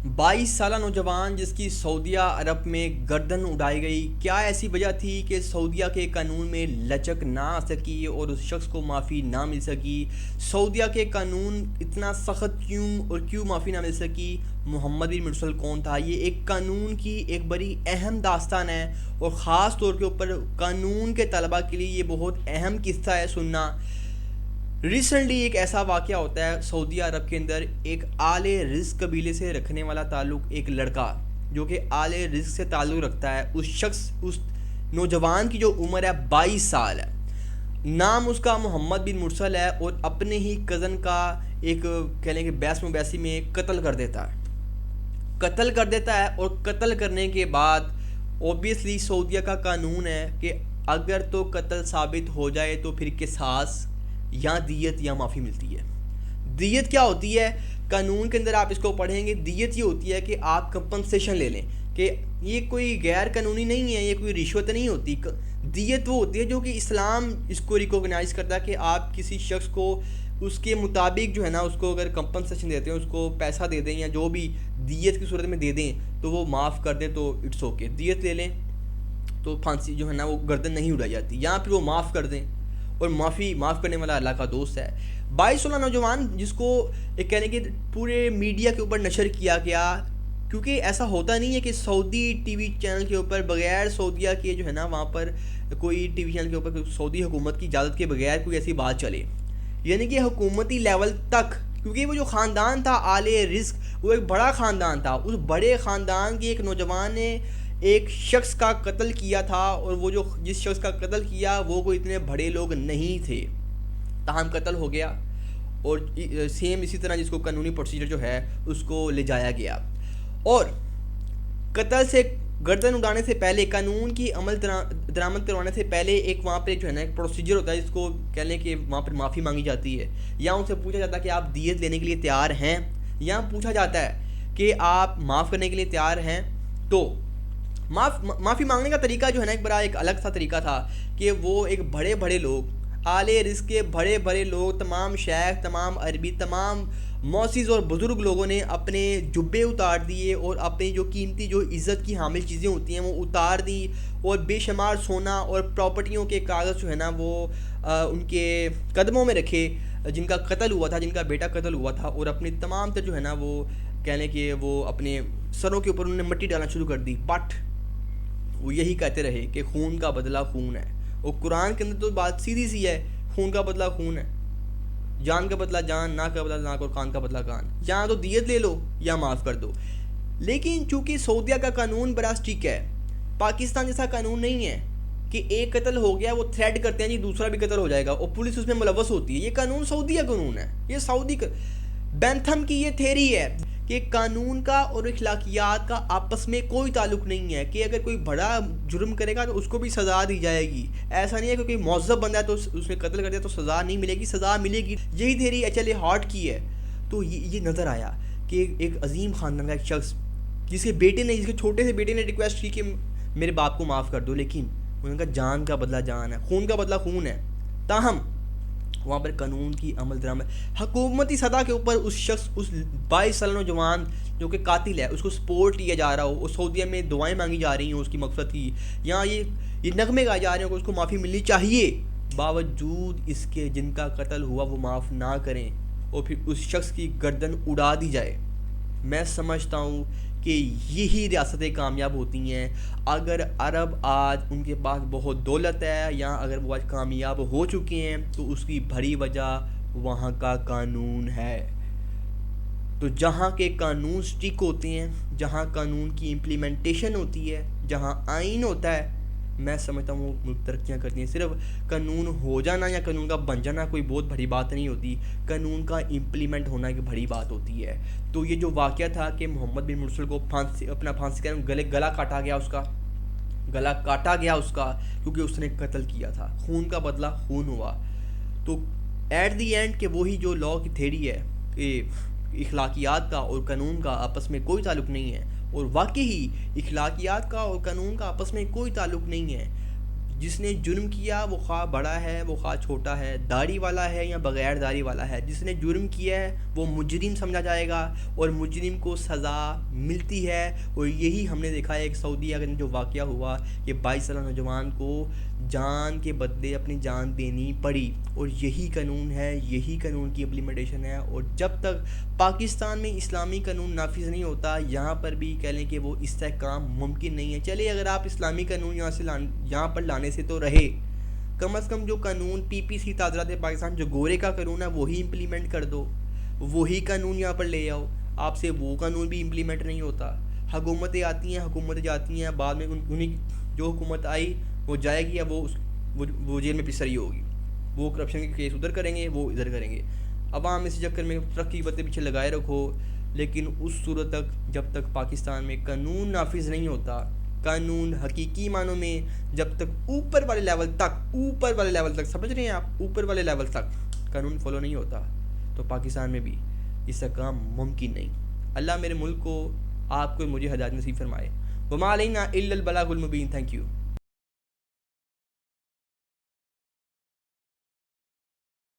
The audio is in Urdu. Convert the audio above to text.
22 سالہ نوجوان جس کی سعودیہ عرب میں گردن اڑائی گئی، کیا ایسی وجہ تھی کہ سعودیہ کے قانون میں لچک نہ آ سکی اور اس شخص کو معافی نہ مل سکی؟ سعودیہ کے قانون اتنا سخت کیوں اور کیوں معافی نہ مل سکی؟ محمد بن مرسل کون تھا؟ یہ ایک قانون کی ایک بڑی اہم داستان ہے، اور خاص طور کے اوپر قانون کے طلباء کے لیے یہ بہت اہم قصہ ہے سننا۔ ریسنٹلی ایک ایسا واقعہ ہوتا ہے سعودی عرب کے اندر، ایک آل رزق قبیلے سے رکھنے والا تعلق ایک لڑکا جو کہ آل رزق سے تعلق رکھتا ہے، اس نوجوان کی جو عمر ہے 22 سال ہے، نام اس کا محمد بن مرسل ہے، اور اپنے ہی کزن کا ایک کہہ لیں کہ بحث مباحثی میں قتل کر دیتا ہے اور قتل کرنے کے بعد اوبیسلی سعودیہ کا قانون ہے کہ اگر تو قتل ثابت ہو جائے تو پھر قصاص یا دیت یا معافی ملتی ہے۔ دیت کیا ہوتی ہے؟ قانون کے اندر آپ اس کو پڑھیں گے، دیت یہ ہوتی ہے کہ آپ کمپنسیشن لے لیں، کہ یہ کوئی غیر قانونی نہیں ہے، یہ کوئی رشوت نہیں ہوتی۔ دیت وہ ہوتی ہے جو کہ اسلام اس کو ریکوگنائز کرتا ہے کہ آپ کسی شخص کو اس کے مطابق جو ہے نا اس کو اگر کمپنسیشن دیتے ہیں، اس کو پیسہ دے دیں یا جو بھی دیت کی صورت میں دے دیں تو وہ معاف کر دیں تو اٹس اوکے۔ دیت لے لیں تو پھانسی جو ہے نا وہ گردن نہیں اڑائی جاتی، یا پھر وہ معاف کر دیں، اور معاف کرنے والا اللہ کا دوست ہے۔ 22 سالہ نوجوان جس کو ایک کہنے کہ پورے میڈیا کے اوپر نشر کیا گیا، کیونکہ ایسا ہوتا نہیں ہے کہ سعودی ٹی وی چینل کے اوپر بغیر سعودیہ کے جو ہے نا وہاں پر کوئی ٹی وی چینل کے اوپر سعودی حکومت کی اجازت کے بغیر کوئی ایسی بات چلے، یعنی کہ حکومتی لیول تک، کیونکہ وہ جو خاندان تھا آل رزق وہ ایک بڑا خاندان تھا، اس بڑے خاندان کے ایک نوجوان نے ایک شخص کا قتل کیا تھا، اور وہ جو جس شخص کا قتل کیا وہ کوئی اتنے بڑے لوگ نہیں تھے، تاہم قتل ہو گیا، اور سیم اسی طرح جس کو قانونی پروسیجر جو ہے اس کو لے جایا گیا، اور قتل سے گردن اڑانے سے پہلے، قانون کی عمل درآمد کروانے سے پہلے ایک وہاں پہ جو ہے نا ایک پروسیجر ہوتا ہے جس کو کہہ لیں کہ وہاں پر معافی مانگی جاتی ہے، یا ان سے پوچھا جاتا ہے کہ آپ دیت لینے کے لیے تیار ہیں، یا پوچھا جاتا ہے کہ آپ معاف کرنے کے لیے تیار ہیں۔ تو معافی مانگنے کا طریقہ جو ہے نا ایک الگ سا طریقہ تھا، کہ وہ ایک بڑے لوگ، آل رزق کے بڑے لوگ، تمام شیخ، تمام عربی، تمام موسیز اور بزرگ لوگوں نے اپنے جبے اتار دیے، اور اپنی جو قیمتی جو عزت کی حامل چیزیں ہوتی ہیں وہ اتار دی، اور بے شمار سونا اور پراپرٹیوں کے کاغذ جو ہے نا وہ ان کے قدموں میں رکھے، جن کا قتل ہوا تھا، جن کا بیٹا قتل ہوا تھا، اور اپنی تمام تر جو ہے نا وہ کہہ لیں کہ وہ اپنے سروں کے اوپر انہوں نے مٹی ڈالنا شروع کر دی، بٹ وہ یہی کہتے رہے کہ خون کا بدلہ خون ہے، اور قرآن کے اندر تو بات سیدھی سی ہے، خون کا بدلہ خون ہے، جان کا بدلہ جان، ناک کا بدلہ ناک، اور کان کا بدلہ کان، یا تو دیت لے لو یا معاف کر دو۔ لیکن چونکہ سعودیہ کا قانون بڑا اسٹرکٹ ہے، پاکستان جیسا قانون نہیں ہے کہ ایک قتل ہو گیا وہ تھریٹ کرتے ہیں جی دوسرا بھی قتل ہو جائے گا، اور پولیس اس میں ملوث ہوتی ہے۔ یہ قانون سعودیہ قانون ہے، یہ سعودی بینتھم کی یہ تھیری ہے کہ قانون کا اور اخلاقیات کا آپس میں کوئی تعلق نہیں ہے، کہ اگر کوئی بڑا جرم کرے گا تو اس کو بھی سزا دی جائے گی، ایسا نہیں ہے کہ کوئی معذب بندہ ہے تو اس میں قتل کر دیا تو سزا نہیں ملے گی، سزا ملے گی۔ یہی theory H L A heart کی ہے۔ تو یہ نظر آیا کہ ایک عظیم خاندان کا ایک شخص جس کے چھوٹے سے بیٹے نے ریکویسٹ کی کہ میرے باپ کو معاف کر دو، لیکن انہوں نے کہا جان کا بدلہ جان ہے، خون کا بدلہ خون ہے، تاہم وہاں پر قانون کی عمل درآمد حکومتی سطح کے اوپر اس شخص، اس 22 سالہ نوجوان جو کہ قاتل ہے، اس کو سپورٹ لیا جا رہا ہو، اس سعودیہ میں دعائیں مانگی جا رہی ہیں اس کی مغفرت کی، یا یہ نغمے گائے جا رہے ہیں کہ اس کو معافی ملنی چاہیے، باوجود اس کے جن کا قتل ہوا وہ معاف نہ کریں اور پھر اس شخص کی گردن اڑا دی جائے۔ میں سمجھتا ہوں کہ یہی ریاستیں کامیاب ہوتی ہیں۔ اگر عرب آج ان کے پاس بہت دولت ہے، یا اگر وہ آج کامیاب ہو چکے ہیں، تو اس کی بڑی وجہ وہاں کا قانون ہے۔ تو جہاں کے قانون سٹرک ہوتے ہیں، جہاں قانون کی امپلیمنٹیشن ہوتی ہے، جہاں آئین ہوتا ہے، میں سمجھتا ہوں وہ ملک ترقیاں کرتی ہیں۔ صرف قانون ہو جانا یا قانون کا بن جانا کوئی بہت بڑی بات نہیں ہوتی، قانون کا امپلیمنٹ ہونا ایک بڑی بات ہوتی ہے۔ تو یہ جو واقعہ تھا کہ محمد بن مرسل کو پھانسی کا گلا کاٹا گیا، اس کا کیونکہ اس نے قتل کیا تھا، خون کا بدلہ خون ہوا۔ تو ایٹ دی اینڈ کہ وہی جو لا کی تھیری ہے کہ اخلاقیات کا اور قانون کا آپس میں کوئی تعلق نہیں ہے، اور واقعی اخلاقیات کا اور قانون کا آپس میں کوئی تعلق نہیں ہے۔ جس نے جرم کیا وہ خواہ بڑا ہے وہ خواہ چھوٹا ہے، داڑھی والا ہے یا بغیر داڑھی والا ہے، جس نے جرم کیا ہے وہ مجرم سمجھا جائے گا اور مجرم کو سزا ملتی ہے۔ اور یہی ہم نے دیکھا ہے ایک سعودیہ کا جو واقعہ ہوا کہ 22 سالہ نوجوان کو جان کے بدلے اپنی جان دینی پڑی، اور یہی قانون ہے، یہی قانون کی امپلیمنٹیشن ہے۔ اور جب تک پاکستان میں اسلامی قانون نافذ نہیں ہوتا، یہاں پر بھی کہہ لیں کہ وہ استحکام ممکن نہیں ہے۔ چلیے اگر آپ اسلامی قانون یہاں پر لانے سے تو رہے، کم از کم جو قانون پی پی سی تعزیرات پاکستان جو گورے کا قانون ہے وہی امپلیمنٹ کر دو، وہی قانون یہاں پر لے آؤ۔ آپ سے وہ قانون بھی امپلیمنٹ نہیں ہوتا، حکومتیں آتی ہیں حکومتیں جاتی ہیں، بعد میں انہیں جو حکومت آئی وہ جائے گی یا وہ جیل میں پسری ہوگی، وہ کرپشن کے کیس ادھر کریں گے وہ ادھر کریں گے۔ عوام اس چکر میں ترقی باتیں پیچھے لگائے رکھو، لیکن اس صورت تک جب تک پاکستان میں قانون نافذ نہیں ہوتا، قانون حقیقی معنوں میں جب تک اوپر والے لیول تک سمجھ رہے ہیں آپ، اوپر والے لیول تک قانون فالو نہیں ہوتا، تو پاکستان میں بھی اس کا کام ممکن نہیں۔ اللہ میرے ملک کو، آپ کو، مجھے ہدایت نصیب فرمائے۔ وما علینا الا البلاغ المبین۔ Thank you.